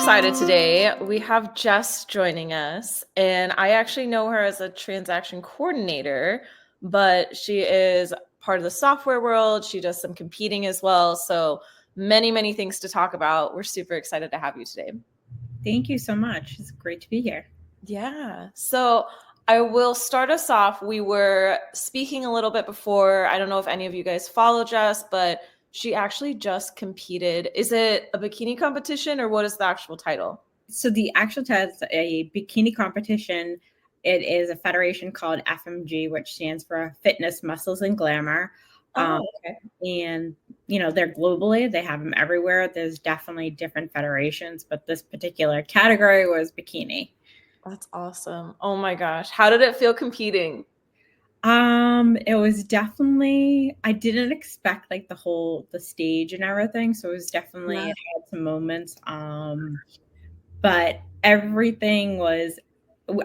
excited today. We have Jess joining us, and I actually know her as a transaction coordinator, but she is part of the software world. She does some competing as well. So many things to talk about. We're super excited to have you today. Thank you so much. It's great to be here. Yeah. So I will start us off. We were speaking a little bit before. I don't know if any of you guys follow Jess, but she actually just competed. Is it a bikini competition or what is the actual title? So the actual title is a bikini competition. It is a federation called FMG, which stands for Fitness, Muscles, and Glamour. Okay. And, they're globally. They have them everywhere. There's definitely different federations, but this particular category was bikini. That's awesome. Oh my gosh. How did it feel competing? It was definitely, I didn't expect like the stage and everything. So it was definitely, It had some moments. But everything was,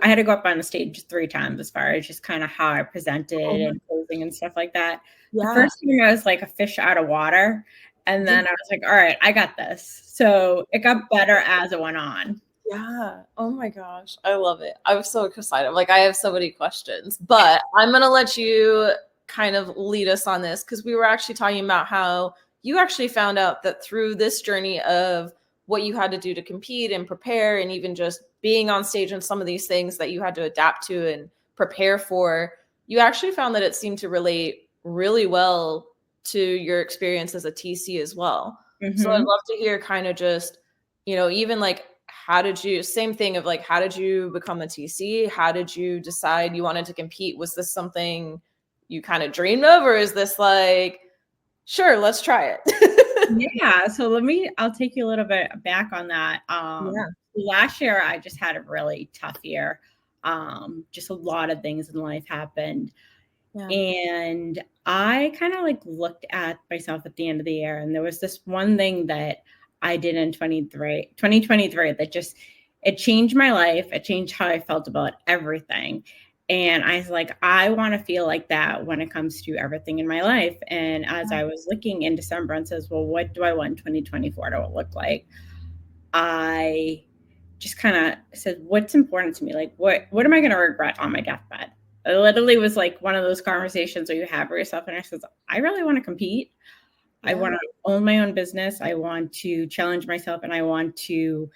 I had to go up on the stage 3 times as far as just kind of how I presented and posing and stuff like that. The first time I was like a fish out of water. And then I was like, all right, I got this. So it got better as it went on. Yeah. Oh my gosh. I love it. I'm so excited. Like, I have so many questions, but I'm going to let you kind of lead us on this because we were actually talking about how you actually found out that through this journey of what you had to do to compete and prepare, and even just being on stage and some of these things that you had to adapt to and prepare for, you actually found that it seemed to relate really well to your experience as a TC as well. Mm-hmm. So I'd love to hear kind of just, even like, how did you become a TC? How did you decide you wanted to compete? Was this something you kind of dreamed of, or is this like, sure, let's try it? Yeah. So I'll take you a little bit back on that. Last year I just had a really tough year. Just a lot of things in life happened. Yeah. And I kind of like looked at myself at the end of the year, and there was this one thing that I did in 2023 that just, it changed my life. It changed how I felt about everything. And I was like, I want to feel like that when it comes to everything in my life. And as I was looking in December and says, well, what do I want 2024 to look like? I just kind of said, what's important to me? Like, what am I going to regret on my deathbed? It literally was like one of those conversations where you have with yourself, and I said, I really want to compete. I want to own my own business. I want to challenge myself, and I want to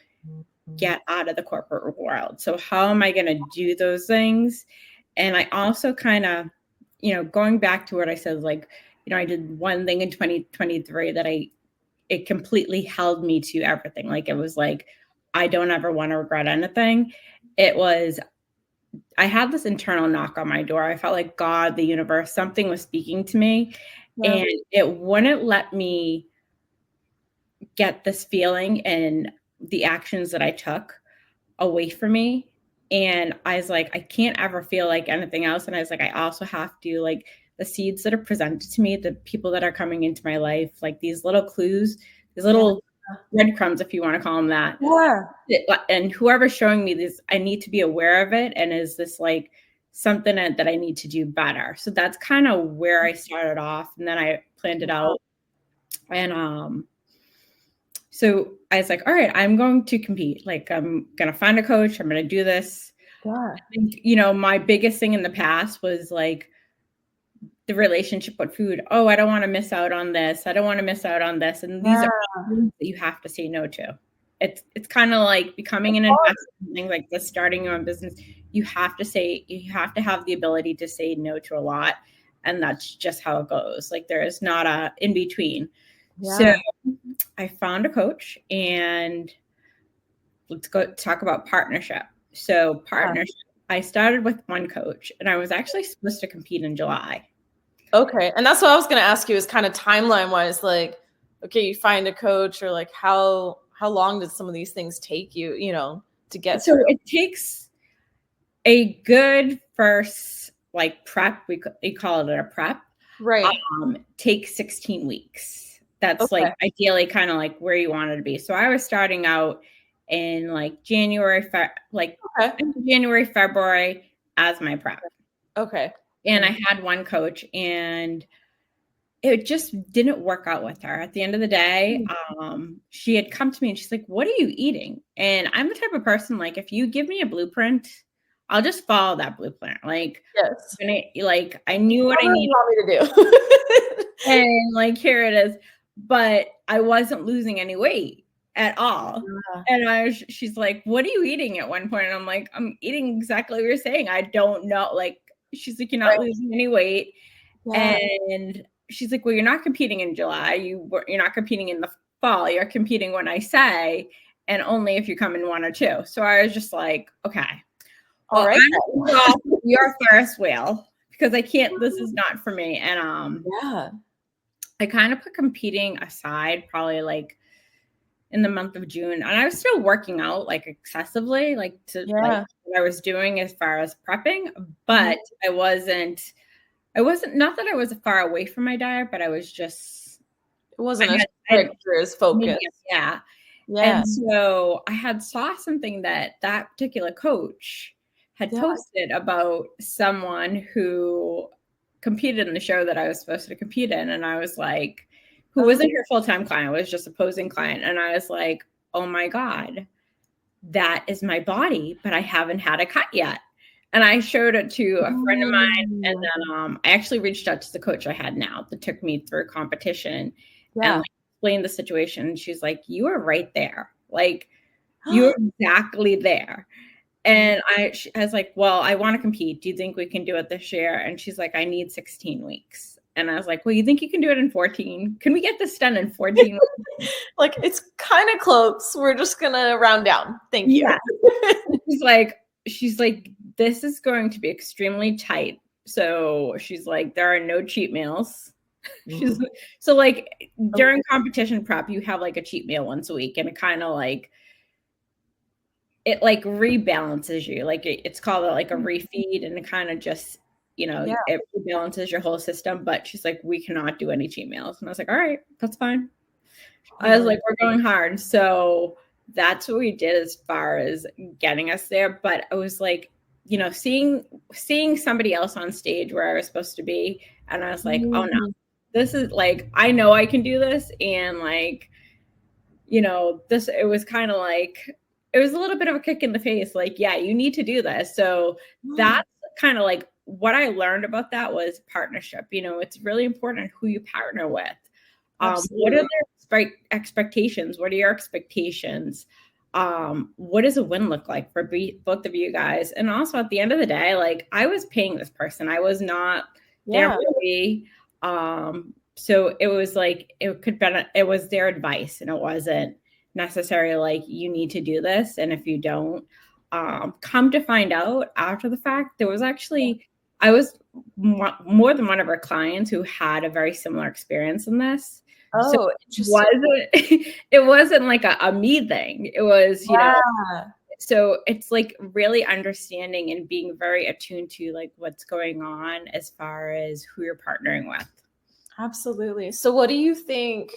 get out of the corporate world. So how am I going to do those things? And I also kind of, going back to what I said, like, I did one thing in 2023 that it completely held me to everything. Like, it was like, I don't ever want to regret anything. It was, I had this internal knock on my door. I felt like God, the universe, something was speaking to me, and it wouldn't let me get this feeling and the actions that I took away from me. And I was like, I can't ever feel like anything else. And I was like, I also have to, like, the seeds that are presented to me, the people that are coming into my life, like these little clues, these little breadcrumbs, if you want to call them that. Yeah. And whoever's showing me this, I need to be aware of it. And is this like something that I need to do better? So that's kind of where I started off. And then I planned it out. And so I was like, all right, I'm going to compete. Like, I'm going to find a coach. I'm going to do this. Yeah. And, my biggest thing in the past was like the relationship with food. Oh, I don't want to miss out on this. I don't want to miss out on this. And these are things that you have to say no to. It's kind of like becoming an investor in things like this, starting your own business. You have to have the ability to say no to a lot. And that's just how it goes. Like, there is not a in between. Yeah. So I found a coach, and let's go talk about partnership. So partnership, I started with one coach, and I was actually supposed to compete in July. Okay. And that's what I was going to ask you, is kind of timeline wise, like, okay, you find a coach, or like how long did some of these things take you, to get so through? It takes a good first, like, prep. We call it a prep. Right. Takes 16 weeks. That's like ideally kind of like where you wanted to be. So I was starting out in like January, February as my prep. Okay. And I had one coach, and it just didn't work out with her. At the end of the day, she had come to me and she's like, "What are you eating?" And I'm the type of person, like, if you give me a blueprint, I'll just follow that blueprint. Like, Yes. I knew what I Whatever you needed. want me to do. And like, here it is. But I wasn't losing any weight at all. Yeah. And she's like, "What are you eating?" At one point, and I'm like, "I'm eating exactly what you're saying. I don't know." Like, she's like, "You're not Right. losing any weight." Yeah. And she's like, "Well, you're not competing in July. You're not competing in the fall. You're competing when I say, and only if you come in 1 or 2." So I was just like, "Okay, All well, right. I'm gonna go off your Ferris wheel because I can't. This is not for me." And Yeah. I kind of put competing aside, probably like in the month of June, and I was still working out like excessively, like to like Yeah. what I was doing as far as prepping, Mhm. but I wasn't not that I was far away from my diet, but I was just It I wasn't as had strict or as medium, focused. yeah. Yeah. And so I had saw something that particular coach had Yeah. posted about someone who competed in the show that I was supposed to compete in, and I was like, who Oh, wasn't her full-time client, was just a posing client, and I was like, "Oh my god, that is my body, but I haven't had a cut yet." And I showed it to a friend of mine, and oh. then I actually reached out to the coach I had now that took me through competition and Yeah. like, explained the situation. And she's like, "You are right there. Like, you're exactly there." And I was like, "Well, I want to compete. Do you think we can do it this year?" And she's like, "I need 16 weeks." And I was like, "Well, you think you can do it in 14? Can we get this done in 14 weeks?" Like, it's kind of close. We're just gonna round down. Thank you. Yeah. She's like, "This is going to be extremely tight." So she's like, "There are no cheat meals." She's so like during competition prep, you have like a cheat meal once a week, and it kind of like it like rebalances you. Like it's called like a refeed, and it kind of just Yeah. it rebalances your whole system. But she's like, "We cannot do any cheat meals," and I was like, "All right, that's fine." I was like, "We're going hard." So that's what we did as far as getting us there. But I was like, seeing somebody else on stage where I was supposed to be, and I was like, "Oh no, Mhm. this is like I know I can do this," and like, this it was kind of like it was a little bit of a kick in the face. Like, yeah, you need to do this. So that's kind of like what I learned about that was partnership. It's really important who you partner with. What are Absolutely. their expectations? What are your expectations? What does a win look like for both of you guys? And also at the end of the day, like I was paying this person. I was not their Yeah. employee. So it was like it was their advice and it wasn't necessarily like you need to do this. And if you don't, come to find out after the fact, there was actually I was more than one of our clients who had a very similar experience in this. So Oh, it interesting. wasn't it wasn't like a me thing. It was, Yeah. so it's like really understanding and being very attuned to like what's going on as far as who you're partnering with. Absolutely. So what do you think,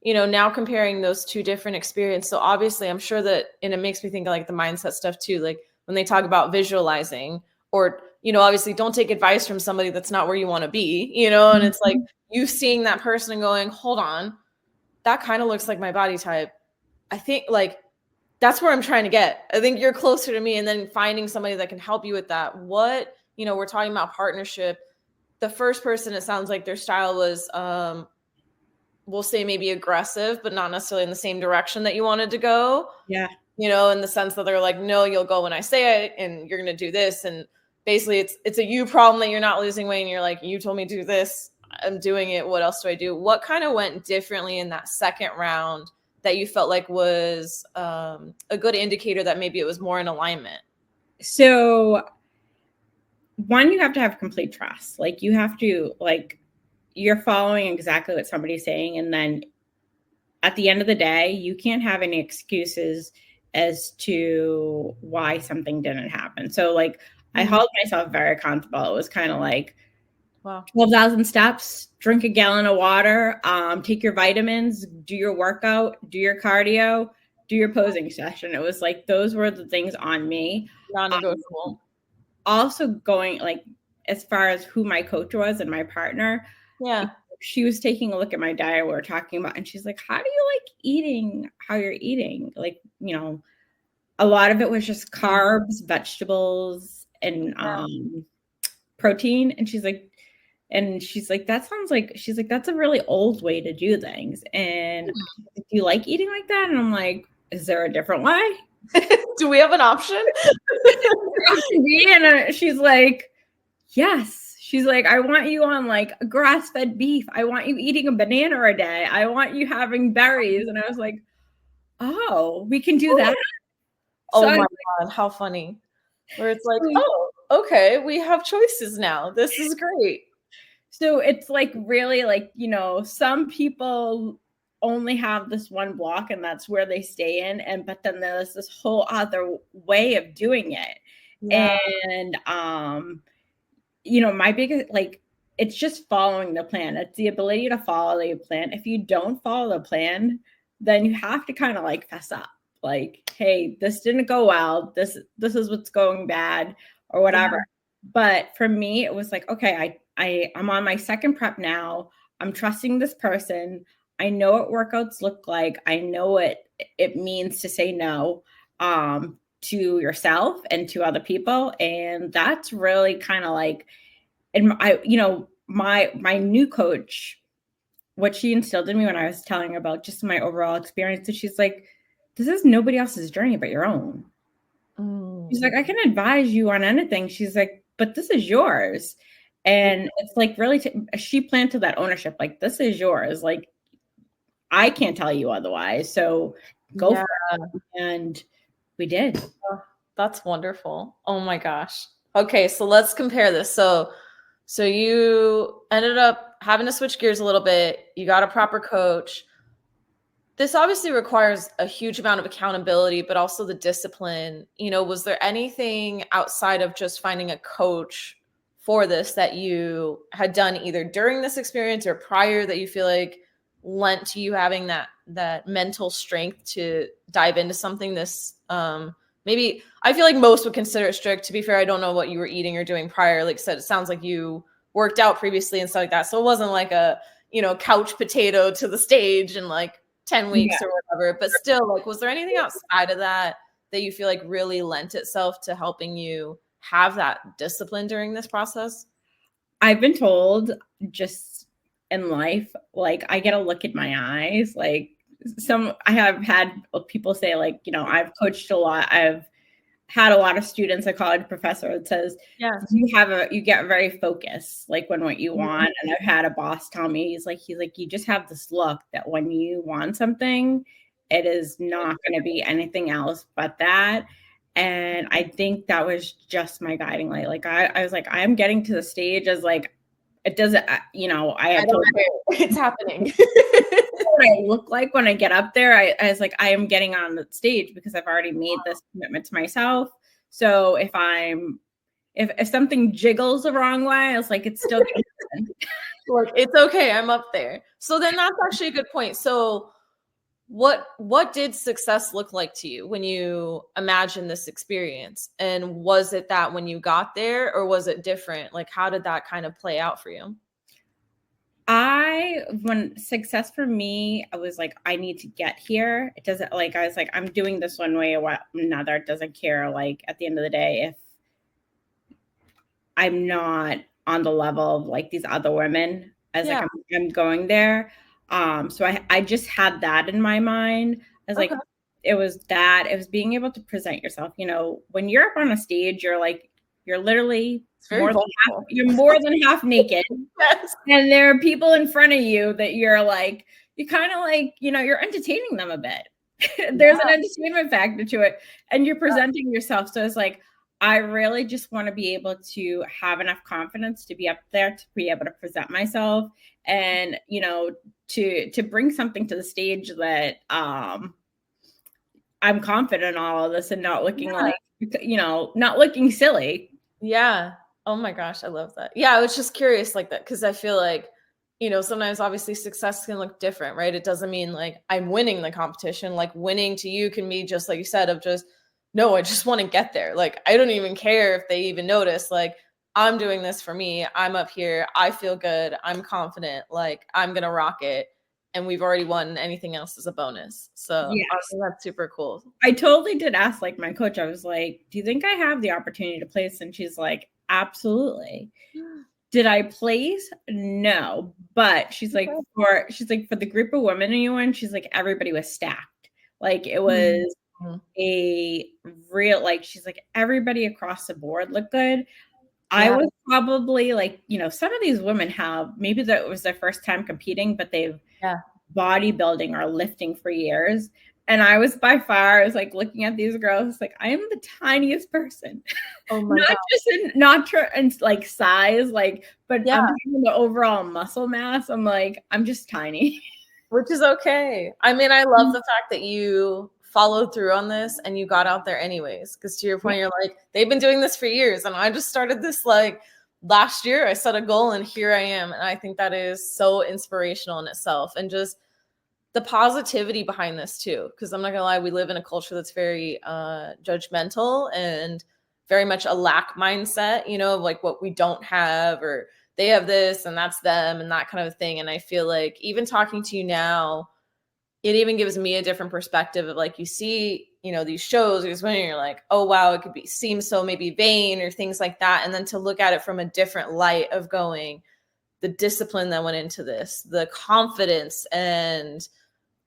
now comparing those two different experiences? So obviously I'm sure that, and it makes me think of like the mindset stuff too, like when they talk about visualizing or, obviously don't take advice from somebody that's not where you want to be, and it's like Mhm. you seeing that person and going, hold on, that kind of looks like my body type. I think like that's where I'm trying to get. I think you're closer to me and then finding somebody that can help you with that. What, we're talking about partnership. The first person, it sounds like their style was we'll say maybe aggressive, but not necessarily in the same direction that you wanted to go, Yeah. in the sense that they're like, no, you'll go when I say it and you're going to do this. And basically it's a you problem that you're not losing weight. And you're like, you told me to do this. I'm doing it. What else do I do? What kind of went differently in that second round that you felt like was a good indicator that maybe it was more in alignment? So one, you have to have complete trust. Like you have to like you're following exactly what somebody's saying, and then at the end of the day, you can't have any excuses as to why something didn't happen. So like I Mm. held myself very accountable. It was kind of like Wow. 12,000 steps, drink a gallon of water, take your vitamins, do your workout, do your cardio, do your posing session. It was like those were the things on me. Um, Non-negotiable. Also going like as far as who my coach was and my partner, Yeah. she was taking a look at my diet we were talking about, and she's like, how do you like eating how you're eating? Like, a lot of it was just carbs, vegetables, and protein. And she's like, that sounds like, she's like, that's a really old way to do things. And do you like eating like that? And I'm like, is there a different way? Do we have an option? And she's like, yes. She's like, I want you on like grass-fed beef. I want you eating a banana a day. I want you having berries. And I was like, oh, we can do that. Oh my God, how funny. Where it's like, oh, okay, we have choices now. This is great. So it's like really like, some people only have this one block and that's where they stay in. But then there's this whole other way of doing it. Yeah. And, my biggest, like, it's just following the plan. It's the ability to follow the plan. If you don't follow the plan, then you have to kind of like fess up. Like, hey, this didn't go well. This is what's going bad or whatever. Yeah. But for me, it was like, okay, I'm on my second prep now. I'm trusting this person. I know what workouts look like. I know what it means to say no to yourself and to other people. And that's really kind of like, and my new coach, what she instilled in me when I was telling her about just my overall experience, and she's like, this is nobody else's journey but your own. She's like, I can advise you on anything. She's like, but this is yours. And it's like really, she planted that ownership. Like, this is yours. Like, I can't tell you otherwise. So go for it. And we did. Oh, that's wonderful. Oh my gosh. Okay. So let's compare this. So you ended up having to switch gears a little bit. You got a proper coach. This obviously requires a huge amount of accountability, but also the discipline. Was there anything outside of just finding a coach for this that you had done either during this experience or prior that you feel like lent to you having that mental strength to dive into something this, maybe I feel like most would consider it strict. To be fair, I don't know what you were eating or doing prior. Like I said, it sounds like you worked out previously and stuff like that. So it wasn't like a, couch potato to the stage and like 10 weeks or whatever, but still, like, was there anything outside of that you feel like really lent itself to helping you have that discipline during this process? I've been told just in life, like, I get a look in my eyes. Like, I have had people say, like, I've coached a lot. I've had a lot of students, a college professor that says, you get very focused, like when what you want. And I've had a boss tell me, he's like, you just have this look that when you want something, it is not going to be anything else but that. And I think that was just my guiding light. Like, I was like, I am getting to the stage as like, it doesn't, I have it's happening. what I look like when I get up there. I was like, I am getting on the stage because I've already made this commitment to myself. So if something jiggles the wrong way, I was like, it's still like, it's okay. I'm up there. So then that's actually a good point. So what did success look like to you when you imagine this experience? And was it that when you got there, or was it different? Like, how did that kind of play out for you? When success for me, I was like, I need to get here. It doesn't, like, I was like, I'm doing this one way or another. It doesn't care. Like, at the end of the day, if I'm not on the level of like these other women, as like I'm going there. So I just had that in my mind. I was like, it was being able to present yourself. When you're up on a stage, you're literally more than half naked. Yes. And there are people in front of you that you're like, you kind of like, you're entertaining them a bit. There's an entertainment factor to it, and you're presenting yourself. So it's like, I really just want to be able to have enough confidence to be up there, to be able to present myself, and, to bring something to the stage that I'm confident in all of this and not looking like, not looking silly. Yeah. Oh my gosh. I love that. Yeah. I was just curious like that, because I feel like, sometimes obviously success can look different, right? It doesn't mean like I'm winning the competition. Like, winning to you can be just like you said, of just, no, I just want to get there. Like, I don't even care if they even notice. Like, I'm doing this for me. I'm up here. I feel good. I'm confident. Like, I'm going to rock it. And we've already won. Anything else is a bonus. So I Yes. think that's super cool. I totally did ask like my coach, I was like, do you think I have the opportunity to place? And she's like, absolutely. Did I place? No. But she's like, for the group of women you won, she's like, everybody was stacked. Like it was a real, like, she's like, everybody across the board looked good. I was probably like, some of these women have, maybe that was their first time competing, but they've bodybuilding or lifting for years. And I was by far, I was like looking at these girls, like, I am the tiniest person. Oh my God. Not in like size, like, but I'm talking the overall muscle mass. I'm like, I'm just tiny. Which is okay. I mean, I love the fact that you followed through on this and you got out there anyways. Because to your point, you're like, they've been doing this for years. And I just started this like last year. I set a goal and here I am. And I think that is so inspirational in itself. And just the positivity behind this too. Because I'm not going to lie, we live in a culture that's very judgmental and very much a lack mindset, of like what we don't have, or they have this and that's them and that kind of thing. And I feel like even talking to you now, it even gives me a different perspective of like, you see, these shows, when you're like, oh, wow, it could seem so maybe vain or things like that. And then to look at it from a different light of going, the discipline that went into this, the confidence and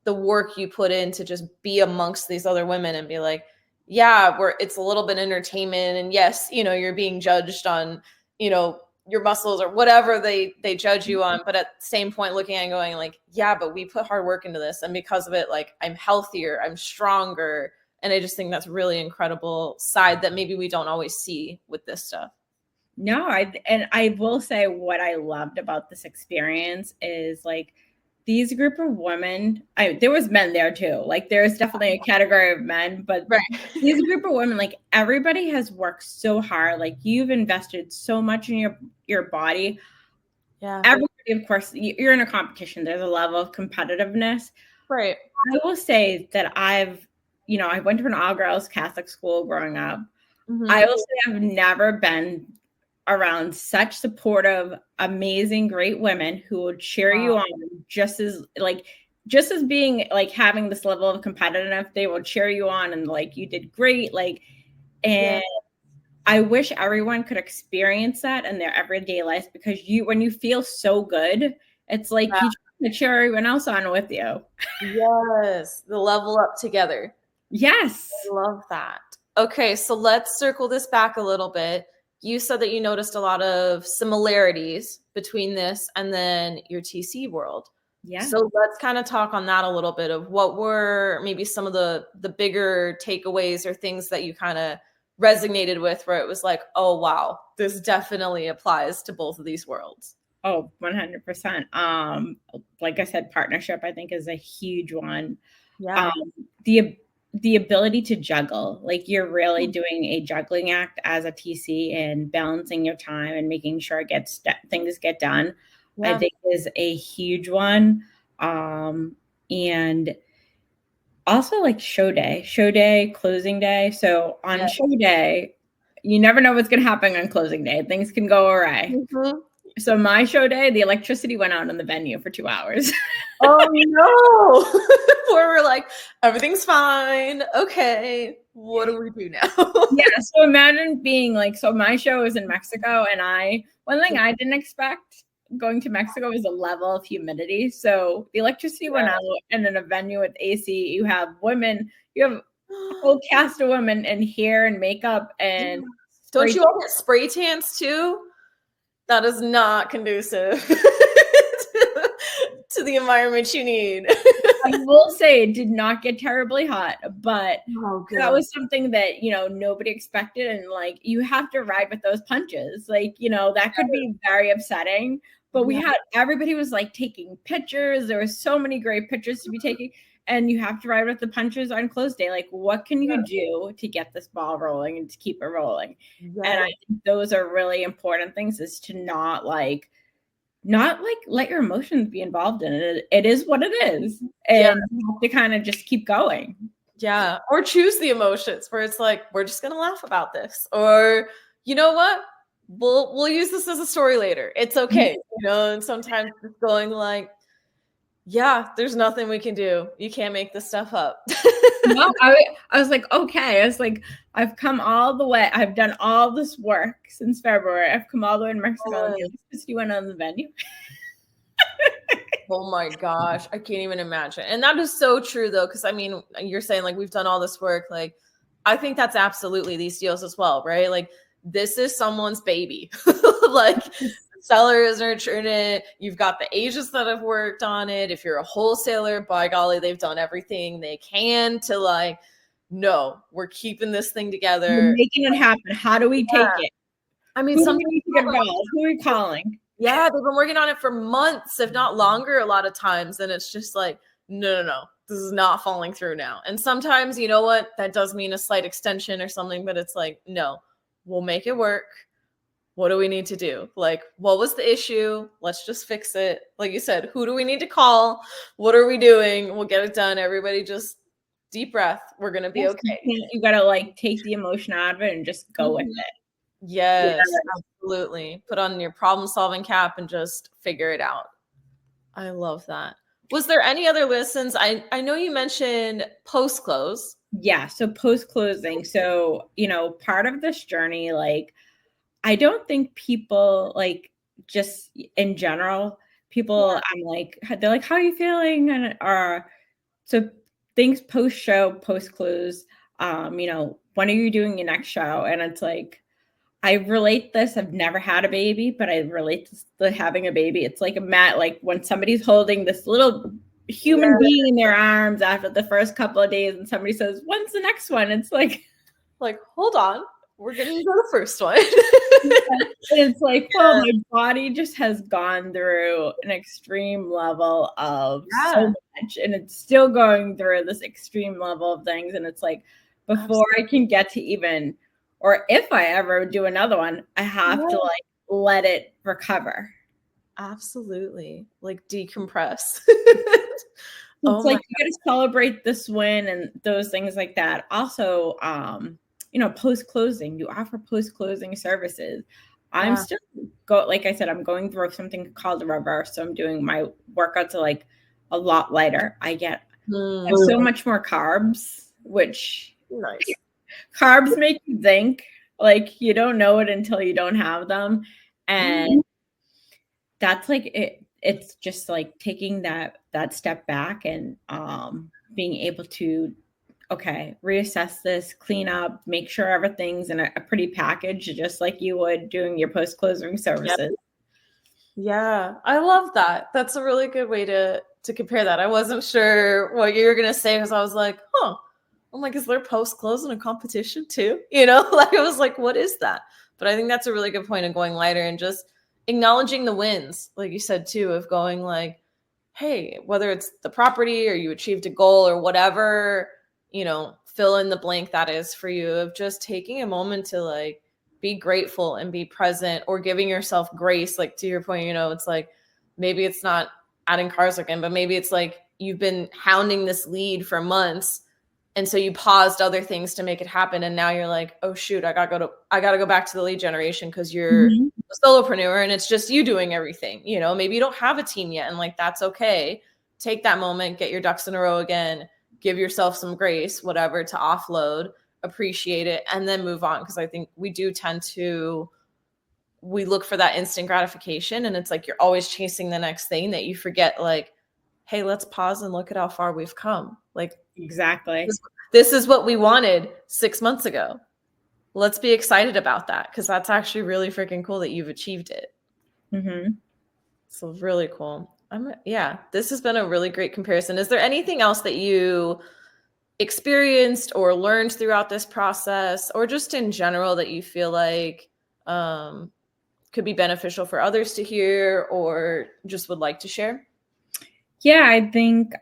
the work you put in to just be amongst these other women and be like, yeah, it's a little bit entertainment. And yes, you're being judged on, your muscles or whatever they judge you on. But at the same point, looking at and going like, yeah, but we put hard work into this. And because of it, like I'm healthier, I'm stronger. And I just think that's really incredible side that maybe we don't always see with this stuff. No, I will say what I loved about this experience is like these group of women, there was men there too. Like there's definitely a category of men, but these group of women, like everybody has worked so hard. Like you've invested so much in your body. Yeah. Everybody, of course, you're in a competition. There's a level of competitiveness. Right. I will say that I went to an all-girls Catholic school growing up. I will say I've never been around such supportive, amazing, great women who will cheer you on just as being like having this level of competitiveness. They will cheer you on and like, you did great. Like, and I wish everyone could experience that in their everyday life, because when you feel so good, it's like you try to cheer everyone else on with you. Yes. The level up together. Yes. I love that. Okay. So let's circle this back a little bit. You said that you noticed a lot of similarities between this and then your TC world. Yeah. So let's kind of talk on that a little bit of what were maybe some of the bigger takeaways or things that you kind of resonated with, where it was like, oh, wow, this definitely applies to both of these worlds. Oh, 100%. Like I said, partnership, I think, is a huge one. Yeah. The ability to juggle, like you're really doing a juggling act as a TC and balancing your time and making sure things get done, I think is a huge one. And also like show day, closing day. So on show day, you never know what's going to happen on closing day. Things can go awry. So my show day, the electricity went out in the venue for 2 hours. Oh no. Where we're like, everything's fine. Okay. What do we do now? Yeah. So imagine being like, so my show is in Mexico, and one thing I didn't expect going to Mexico was the level of humidity. So the electricity went out, and in a venue with AC, you have a whole cast of women in hair and makeup, and don't you all get spray tans too? That is not conducive to the environment you need. I will say it did not get terribly hot, but that was something that, nobody expected. And like, you have to ride with those punches. Like, that could be very upsetting, but everybody was like taking pictures. There were so many great pictures to be taken, and you have to ride with the punches on close day. Like, what can you do to get this ball rolling and to keep it rolling? And I think those are really important things, is to not let your emotions be involved in it. It is what it is. And you have to kind of just keep going. Yeah. Or choose the emotions where it's like, we're just going to laugh about this. Or, you know what? we'll use this as a story later. It's okay, you know. And sometimes it's going like, yeah, there's nothing we can do. You can't make this stuff up. No, I was like, okay. I was like, I've come all the way. I've done all this work since February. I've come all the way to Mexico. And you went on the venue. Oh my gosh, I can't even imagine. And that is so true though, because I mean, you're saying like we've done all this work. Like, I think that's absolutely these deals as well, right? Like, this is someone's baby. Like, the seller is nurturing it. You've got the agents that have worked on it. If you're a wholesaler, by golly, they've done everything they can to like, no, we're keeping this thing together. We're making it happen. How do we take it? I mean, who do we need to get involved? Who are we calling? Yeah, they've been working on it for months, if not longer, a lot of times. And it's just like, no, this is not falling through now. And sometimes, you know what, that does mean a slight extension or something, but it's like, no, we'll make it work. What do we need to do? Like, what was the issue? Let's just fix it. Like you said, who do we need to call? What are we doing? We'll get it done. Everybody just deep breath. We're going to be okay. You got to like take the emotion out of it and just go with it. Yes, absolutely. Put on your problem solving cap and just figure it out. I love that. Was there any other lessons? I know you mentioned post close. Yeah. So post closing. So, you know, part of this journey, like, I don't think people like just in general, people, I'm like, they're like, how are you feeling? And so things post show, post close, you know, when are you doing your next show? And it's like, I relate this. I've never had a baby, but I relate to having a baby. It's like like when somebody's holding this little human being in their arms after the first couple of days and somebody says, when's the next one? It's like, hold on. We're getting to the first one. It's like, well, my body just has gone through an extreme level of so much, and it's still going through this extreme level of things. And it's like, before I can get to even, or if I ever do another one, I have to like let it recover. Absolutely. Like decompress. It's like you got to celebrate this win and those things like that. Also, you know, post-closing, you offer post-closing services. I'm still like I said, I'm going through something called the reverse. So I'm doing my workouts are like a lot lighter. I have so much more carbs, which carbs make you think like you don't know it until you don't have them. And that's like it's just like taking that step back and being able to reassess this, clean up, make sure everything's in a pretty package, just like you would doing your post-closing services. Yeah, I love that. That's a really good way to compare that. I wasn't sure what you were going to say because I was like, I'm like, is there post-closing a competition too? You know, like I was like, what is that? But I think that's a really good point of going lighter and just acknowledging the wins, like you said too, of going like, hey, whether it's the property or you achieved a goal or whatever, you know, fill in the blank that is for you, of just taking a moment to like be grateful and be present, or giving yourself grace. Like to your point, you know, it's like, maybe it's not adding cars again, but maybe it's like you've been hounding this lead for months. And so you paused other things to make it happen. And now you're like, oh shoot, I gotta go back to the lead generation because you're a solopreneur and it's just you doing everything. You know, maybe you don't have a team yet, and like that's okay. Take that moment, get your ducks in a row again, give yourself some grace, whatever, to offload, appreciate it, and then move on. Because I think we do tend to, we look for that instant gratification, and it's like you're always chasing the next thing that you forget, like, hey, let's pause and look at how far we've come. Like, exactly. This is what we wanted 6 months ago. Let's be excited about that, because that's actually really freaking cool that you've achieved it. So really cool. This has been a really great comparison. Is there anything else that you experienced or learned throughout this process, or just in general, that you feel like could be beneficial for others to hear or just would like to share? Yeah, I think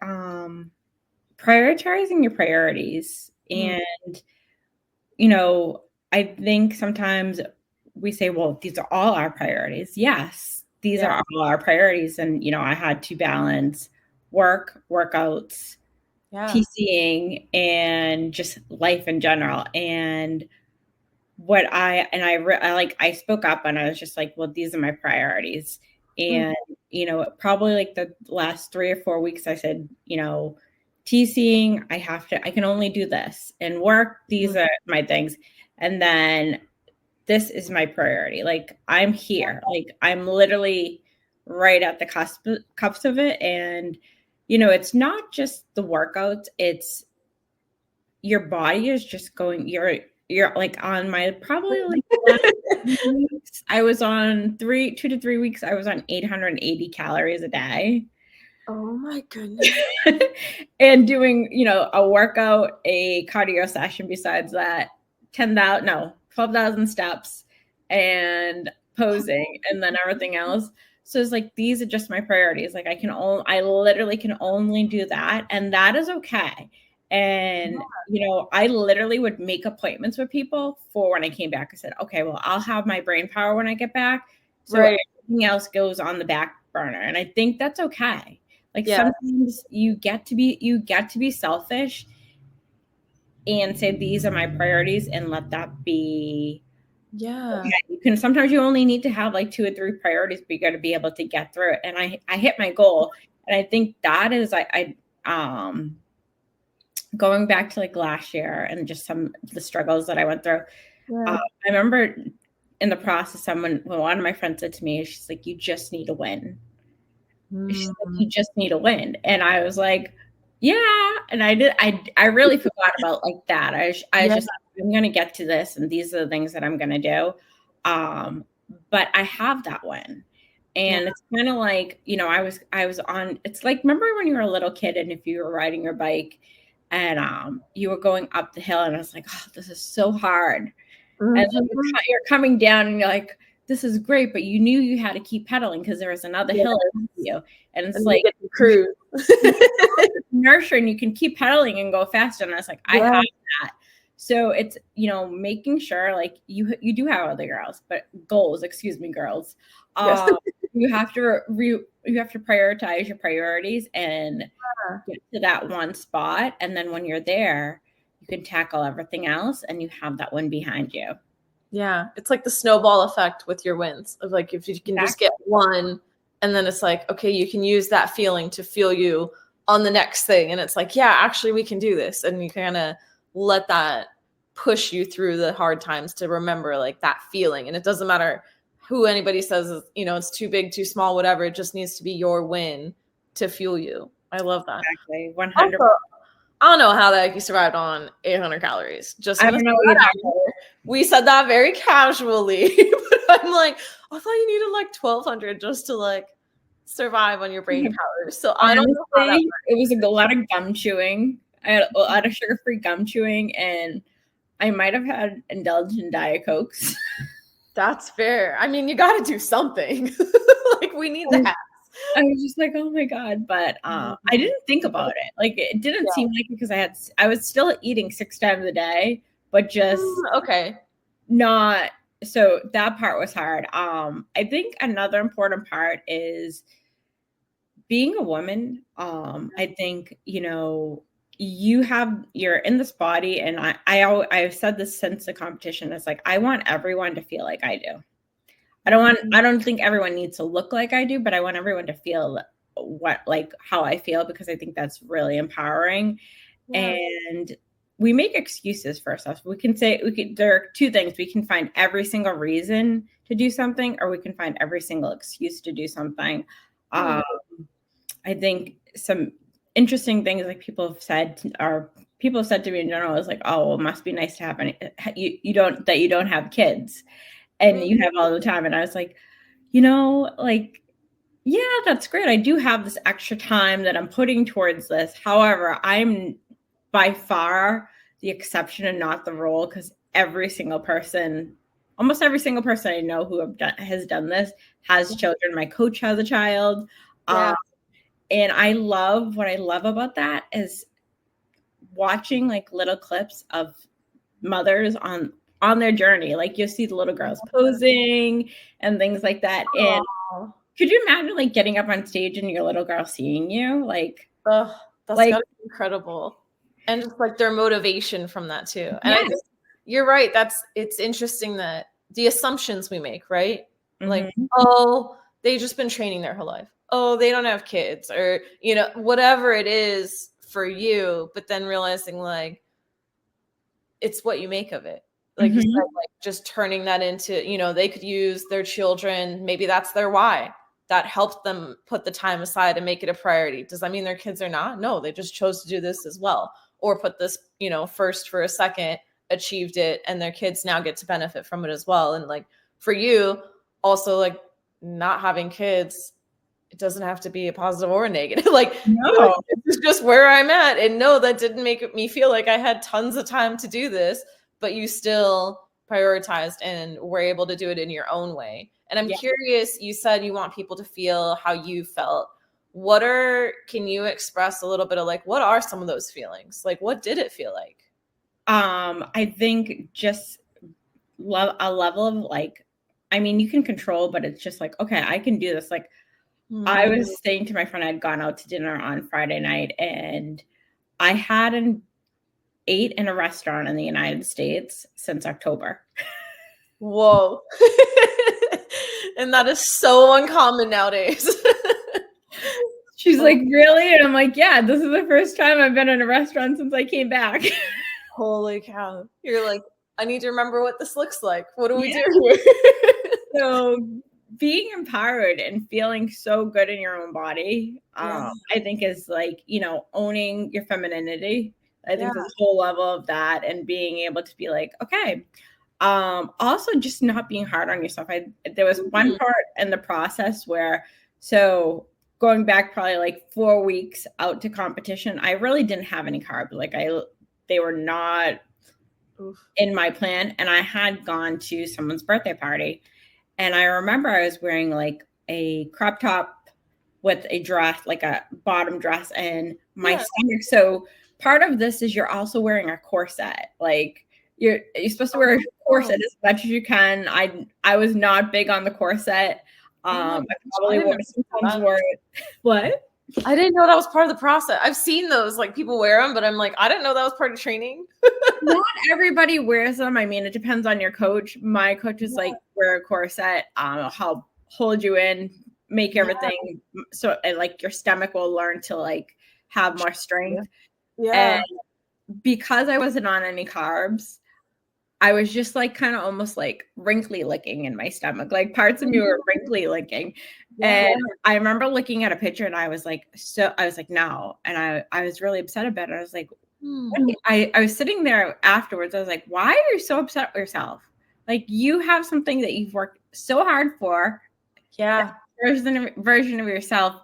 prioritizing your priorities. And, you know, I think sometimes we say, well, these are all our priorities. Yes, these are all our priorities. And, you know, I had to balance work, workouts, TCing, and just life in general. And I spoke up and I was just like, well, these are my priorities. And, probably like the last 3 or 4 weeks, I said, TCing, I can only do this, and work, these are my things. And then this is my priority. Like, I'm here, like, I'm literally right at the cups of it. And, it's not just the workouts, it's your body is just going, you're like on my probably like last weeks, I was on 2 to 3 weeks, I was on 880 calories a day. Oh my goodness. And doing, a workout, a cardio session besides that, 12,000 steps and posing, and then everything else. So it's like, these are just my priorities. Like, I literally can only do that, and that is okay. And, I literally would make appointments with people for when I came back. I said, okay, well, I'll have my brain power when I get back. So everything else goes on the back burner. And I think that's okay. Like, sometimes you get to be selfish and say, these are my priorities, and let that be. Okay. Sometimes you only need to have like 2 or 3 priorities, but you got to be able to get through it. And I hit my goal. And I think that is, going back to like last year and just some of the struggles that I went through. I remember in the process, one of my friends said to me, she's like, you just need to win. She's like, you just need to win. And I was like, yeah. And I really forgot about like that. I was just like, I'm going to get to this, and these are the things that I'm going to do. But I have that win. And it's kind of like, I was on, it's like, remember when you were a little kid and if you were riding your bike and you were going up the hill, and I was like, oh, this is so hard. And then you're coming down and you're like, this is great, but you knew you had to keep pedaling because there was another hill ahead of you. And it's like cruise. Inertia, and you can keep pedaling and go faster. And I was like, I have that. So it's, making sure like you do have other girls, but girls. You have to prioritize your priorities and get to that one spot. And then when you're there, you can tackle everything else, and you have that one behind you. Yeah. It's like the snowball effect with your wins of like, if you can just get one, and then it's like, okay, you can use that feeling to feel you on the next thing. And it's like, yeah, actually we can do this. And you kind of let that push you through the hard times to remember like that feeling. And it doesn't matter who anybody says, it's too big, too small, whatever. It just needs to be your win to fuel you. I love that. Exactly. 100%. Also, I don't know how that you survived on 800 calories. Just I don't know either. We said that very casually, but I'm like, I thought you needed like 1,200 just to like survive on your brain powers. So honestly, I don't know how that it was a lot of gum chewing. I had a lot of sugar-free gum chewing, and I might have had indulged in Diet Cokes. That's fair. I mean, you got to do something. Like, we need that. I was just like, oh my God. But I didn't think about it. Like, it didn't seem like it, because I was still eating 6 times a day, but just not. So that part was hard. I think another important part is being a woman. I think, you're in this body, and I've said this since the competition. It's like, I want everyone to feel like I do. I don't think everyone needs to look like I do, but I want everyone to feel how I feel, because I think that's really empowering. And we make excuses for ourselves. There are 2 things. We can find every single reason to do something, or we can find every single excuse to do something. I think some interesting things like people have said to me in general is like, oh, well, it must be nice to have you don't have kids. And you have all the time. And I was like, like, yeah, that's great. I do have this extra time that I'm putting towards this. However, I'm by far the exception and not the rule, because almost every single person I know who has done this has children. My coach has a child. And what I love about that is watching like little clips of mothers on their journey. Like, you'll see the little girls posing and things like that. And could you imagine like getting up on stage and your little girl seeing you? Like, that's like, gotta be incredible. And just like their motivation from that too. And you're right. It's interesting that the assumptions we make, right? Like, Mm-hmm. oh, they've just been training their whole life. Oh, they don't have kids, or, you know, whatever it is for you, but then realizing like it's what you make of it. Like you said, Mm-hmm. like just turning that into, you know, they could use their children. Maybe that's their why. That helped them put the time aside and make it a priority. Does that mean their kids are not? No, they just chose to do this as well, or put this, you know, first for a second, achieved it, and their kids now get to benefit from it as well. And like for you, also like not having kids, it doesn't have to be a positive or a negative. Like you're like, No. this is just where I'm at. And no, that didn't make me feel like I had tons of time to do this, but you still prioritized and were able to do it in your own way. And I'm Yeah. curious, you said you want people to feel how you felt. Can you express a little bit of like, what are some of those feelings? Like, what did it feel like? I think just a level of like, I mean, you can control, but it's just like, okay, I can do this. Like, I was saying to my friend, I'd gone out to dinner on Friday night, and I hadn't ate in a restaurant in the United States since October. Whoa. And that is so uncommon nowadays. She's like, really? And I'm like, yeah, this is the first time I've been in a restaurant since I came back. Holy cow. You're like, I need to remember what this looks like. What do we Yeah. do here? So being empowered and feeling so good in your own body, Yeah. I think is like, you know, owning your femininity. I think Yeah. there's a whole level of that, and being able to be like, okay. Also just not being hard on yourself. There was one part in the process where, so going back probably like 4 weeks out to competition, I really didn't have any carbs. Like they were not in my plan. And I had gone to someone's birthday party. And I remember I was wearing like a crop top with a dress, like a bottom dress, and my stomach. So part of this is you're also wearing a corset. Like you're supposed to wear a corset as much as you can. I was not big on the corset. I probably sometimes wore it. What? I didn't know that was part of the process. I've seen those, like people wear them, but I'm like, I didn't know that was part of training. Not everybody wears them. I mean, it depends on your coach. My coach is like, wear a corset, help hold you in, make everything so, and like your stomach will learn to like have more strength. And because I wasn't on any carbs, I was just like kind of almost like wrinkly licking in my stomach. Like parts of me were wrinkly licking. And I remember looking at a picture and I was like, no. And I was really upset about it. I was like, I was sitting there afterwards. I was like, why are you so upset with yourself? Like you have something that you've worked so hard for. Yeah. Version of yourself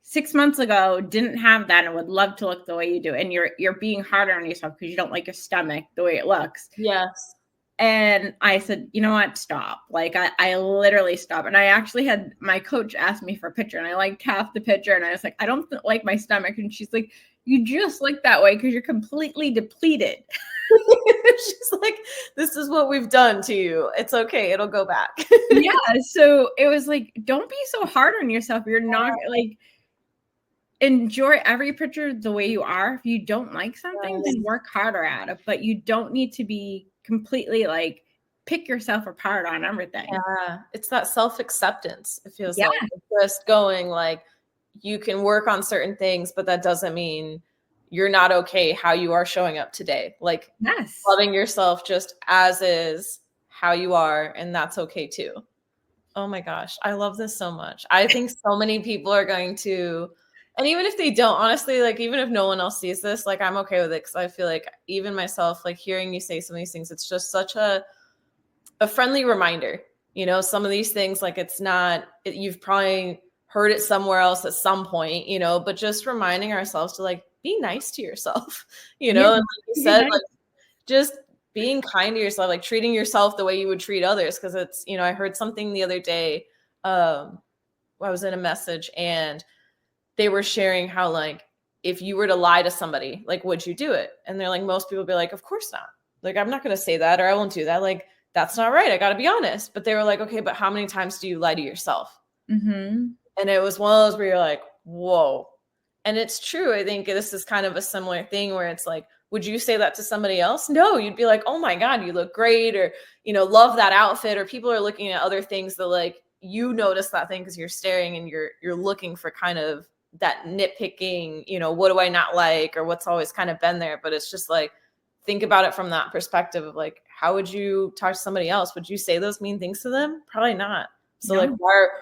6 months ago didn't have that and would love to look the way you do. And you're being harder on yourself because you don't like your stomach the way it looks. Yes. And I said, you know what? Stop. Like I literally stopped. And I actually had my coach ask me for a picture, and I liked half the picture. And I was like, I don't like my stomach. And she's like, you just look that way because you're completely depleted. She's like, this is what we've done to you. It's okay. It'll go back. Yeah. So it was like, don't be so hard on yourself. You're not like, enjoy every picture the way you are. If you don't like something, then work harder at it. But you don't need to be completely like pick yourself apart on everything. Yeah. It's that self-acceptance. It feels like just going like, you can work on certain things, but that doesn't mean you're not okay how you are showing up today. Like loving yourself just as is, how you are, and that's okay too. Oh my gosh, I love this so much. I think so many people are going to, and even if they don't, honestly, like even if no one else sees this, like I'm okay with it, because I feel like even myself, like hearing you say some of these things, it's just such a friendly reminder. You know, some of these things, like it's not, you've probably heard it somewhere else at some point, you know, but just reminding ourselves to like be nice to yourself, you know, and like you said, like just being kind to yourself, like treating yourself the way you would treat others. Cause it's, you know, I heard something the other day. I was in a message and they were sharing how like, if you were to lie to somebody, like, would you do it? And they're like, most people be like, of course not. Like, I'm not going to say that, or I won't do that. Like, that's not right. I got to be honest. But they were like, okay, but how many times do you lie to yourself? And it was one of those where you're like, whoa, And it's true. I think this is kind of a similar thing where it's like, would you say that to somebody else? No, you'd be like, oh my God, you look great, or, love that outfit, or people are looking at other things that like, you notice that thing because you're staring and you're looking for kind of that nitpicking, what do I not like, or what's always kind of been there. But it's just like, think about it from that perspective of like, how would you talk to somebody else? Would you say those mean things to them? Probably not. So like,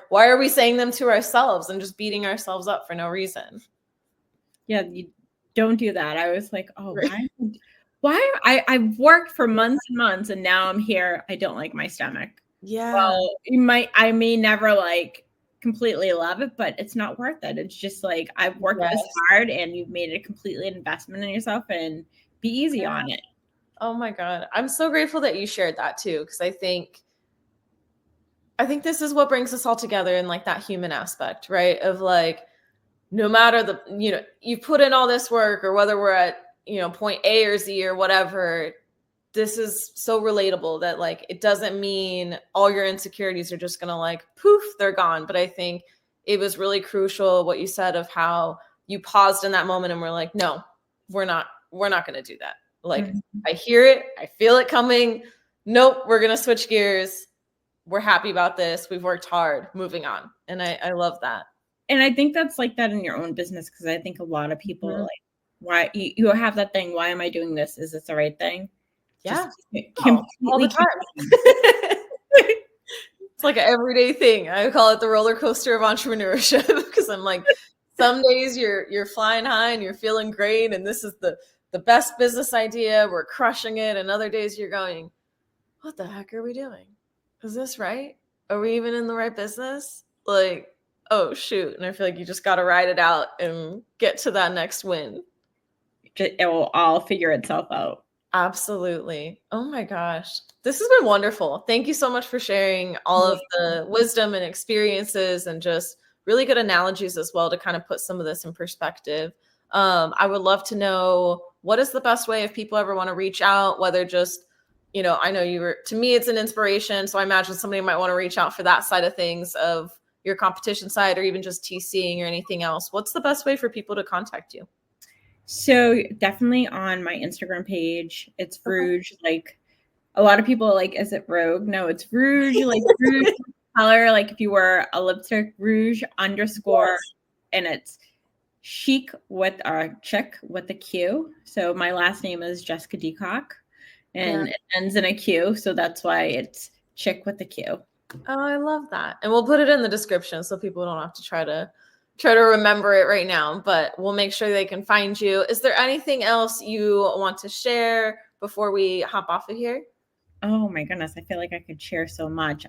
why are we saying them to ourselves and just beating ourselves up for no reason? Yeah, you don't do that. I was like, oh, why? I've worked for months and months, and now I'm here. I don't like my stomach. Yeah. Well, I may never like completely love it, but it's not worth it. It's just like, I've worked this hard, and you've made it completely an investment in yourself, and be easy on it. Oh my God. I'm so grateful that you shared that too. Because I think this is what brings us all together in like that human aspect, right? Of like, no matter you put in all this work, or whether we're at, point A or Z or whatever, this is so relatable that like, it doesn't mean all your insecurities are just going to like, poof, they're gone. But I think it was really crucial what you said of how you paused in that moment and were like, no, we're not going to do that. Like, I hear it. I feel it coming. Nope. We're going to switch gears. We're happy about this. We've worked hard, moving on. And I love that. And I think that's like that in your own business, because I think a lot of people like, why you have that thing, why am I doing this? Is this the right thing? Yeah. All the time. It's like an everyday thing. I call it the roller coaster of entrepreneurship, because I'm like, some days you're flying high and you're feeling great, and this is the best business idea. We're crushing it. And other days you're going, what the heck are we doing? Is this right? Are we even in the right business? Like, oh shoot. And I feel like you just got to ride it out and get to that next win. It will all figure itself out. Absolutely. Oh my gosh. This has been wonderful. Thank you so much for sharing all of the wisdom and experiences, and just really good analogies as well to kind of put some of this in perspective. I would love to know, what is the best way if people ever want to reach out, whether just, I know to me, it's an inspiration. So I imagine somebody might want to reach out for that side of things, of your competition side, or even just TCing or anything else. What's the best way for people to contact you? So definitely on my Instagram page, it's Rouge. Like, a lot of people like, is it Rogue? No, it's Rouge. Like, Rouge color. Like, if you were a lipstick, Rouge _ and it's chic with chick with a Q. So my last name is Jess Decocq, and it ends in a Q. So that's why it's chick with a Q. Oh, I love that. And we'll put it in the description so people don't have to try to remember it right now, but we'll make sure they can find you. Is there anything else you want to share before we hop off of here? Oh my goodness. I feel like I could share so much.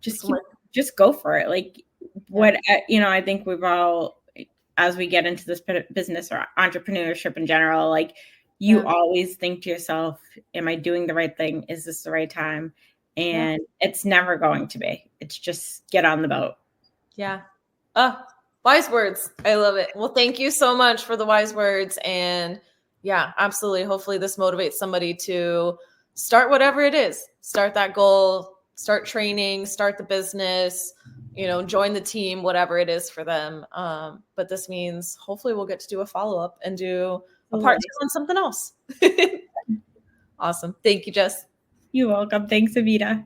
Just go for it. Like, I think we've all, as we get into this business or entrepreneurship in general, like, you always think to yourself, am I doing the right thing? Is this the right time? And it's never going to be. It's just get on the boat. Yeah. Wise words. I love it. Well, thank you so much for the wise words. And yeah, absolutely. Hopefully this motivates somebody to start whatever it is. Start that goal, start training, start the business, join the team, whatever it is for them. But this means hopefully we'll get to do a follow-up and do a part 2 on something else. Awesome. Thank you, Jess. You're welcome. Thanks, Evita.